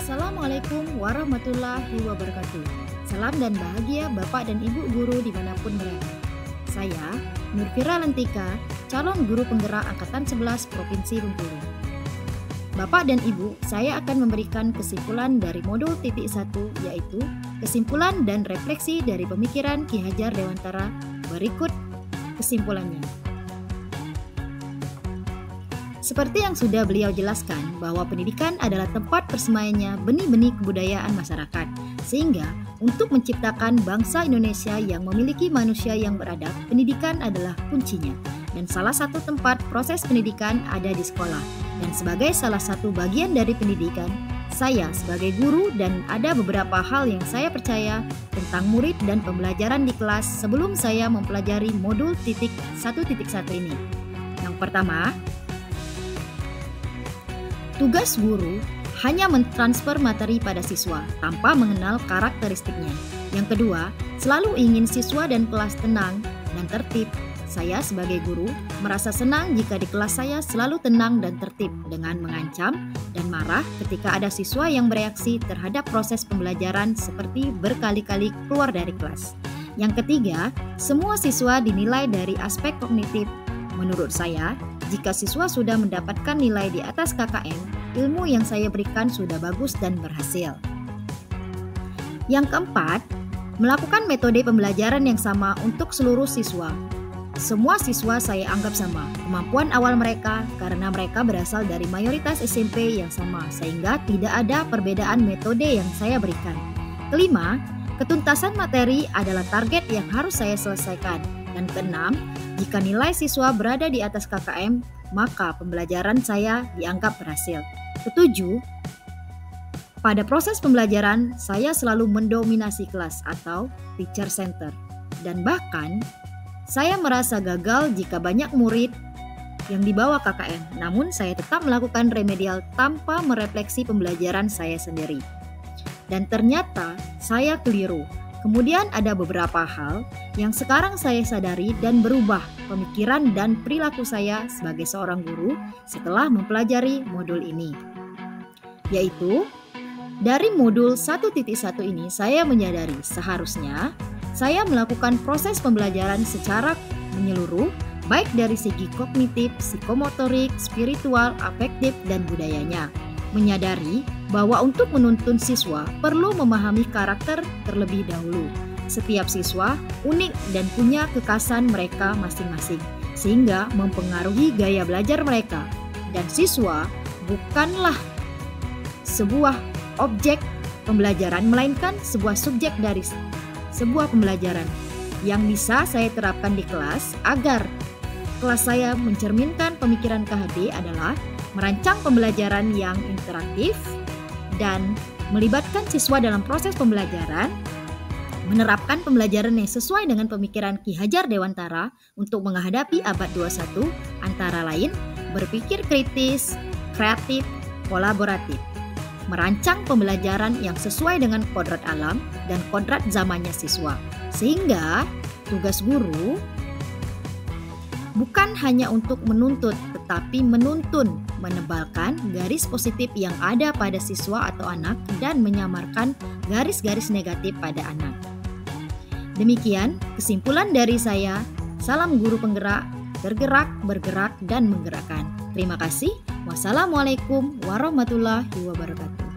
Assalamualaikum warahmatullahi wabarakatuh. Salam dan bahagia Bapak dan Ibu guru dimanapun berada. Saya, Nurfira Lentika, calon guru penggerak Angkatan 11 Provinsi Bengkulu. Bapak dan Ibu, saya akan memberikan kesimpulan dari modul titik 1, yaitu kesimpulan dan refleksi dari pemikiran Ki Hajar Dewantara. Berikut kesimpulannya. Seperti yang sudah beliau jelaskan bahwa pendidikan adalah tempat persemaiannya benih-benih kebudayaan masyarakat, sehingga untuk menciptakan bangsa Indonesia yang memiliki manusia yang beradab, pendidikan adalah kuncinya. Dan salah satu tempat proses pendidikan ada di sekolah. Dan sebagai salah satu bagian dari pendidikan, saya sebagai guru dan ada beberapa hal yang saya percaya tentang murid dan pembelajaran di kelas sebelum saya mempelajari modul titik 1.1 ini. Yang pertama, tugas guru hanya mentransfer materi pada siswa tanpa mengenal karakteristiknya. Yang kedua, selalu ingin siswa dan kelas tenang dan tertib. Saya sebagai guru merasa senang jika di kelas saya selalu tenang dan tertib dengan mengancam dan marah ketika ada siswa yang bereaksi terhadap proses pembelajaran seperti berkali-kali keluar dari kelas. Yang ketiga, semua siswa dinilai dari aspek kognitif. Menurut saya, jika siswa sudah mendapatkan nilai di atas KKM, ilmu yang saya berikan sudah bagus dan berhasil. Yang keempat, melakukan metode pembelajaran yang sama untuk seluruh siswa. Semua siswa saya anggap sama, kemampuan awal mereka karena mereka berasal dari mayoritas SMP yang sama, sehingga tidak ada perbedaan metode yang saya berikan. Kelima, ketuntasan materi adalah target yang harus saya selesaikan. Dan keenam, jika nilai siswa berada di atas KKM, maka pembelajaran saya dianggap berhasil. Ketujuh, pada proses pembelajaran, saya selalu mendominasi kelas atau teacher center. Dan bahkan, saya merasa gagal jika banyak murid yang dibawa KKM, namun saya tetap melakukan remedial tanpa merefleksi pembelajaran saya sendiri. Dan ternyata saya keliru. Kemudian ada beberapa hal yang sekarang saya sadari dan berubah pemikiran dan perilaku saya sebagai seorang guru setelah mempelajari modul ini. Yaitu, dari modul 1.1 ini saya menyadari seharusnya saya melakukan proses pembelajaran secara menyeluruh, baik dari segi kognitif, psikomotorik, spiritual, afektif, dan budayanya. Menyadari bahwa untuk menuntun siswa perlu memahami karakter terlebih dahulu. Setiap siswa unik dan punya kekhasan mereka masing-masing, sehingga mempengaruhi gaya belajar mereka. Dan siswa bukanlah sebuah objek pembelajaran, melainkan sebuah subjek dari sebuah pembelajaran yang bisa saya terapkan di kelas agar kelas saya mencerminkan pemikiran KHD adalah merancang pembelajaran yang interaktif dan melibatkan siswa dalam proses pembelajaran, menerapkan pembelajaran yang sesuai dengan pemikiran Ki Hajar Dewantara untuk menghadapi abad 21, antara lain berpikir kritis, kreatif, kolaboratif, merancang pembelajaran yang sesuai dengan kodrat alam dan kodrat zamannya siswa. Sehingga tugas guru bukan hanya untuk menuntut, tetapi menuntun, menebalkan garis positif yang ada pada siswa atau anak dan menyamarkan garis-garis negatif pada anak. Demikian kesimpulan dari saya. Salam guru penggerak, bergerak, bergerak, dan menggerakkan. Terima kasih. Wassalamualaikum warahmatullahi wabarakatuh.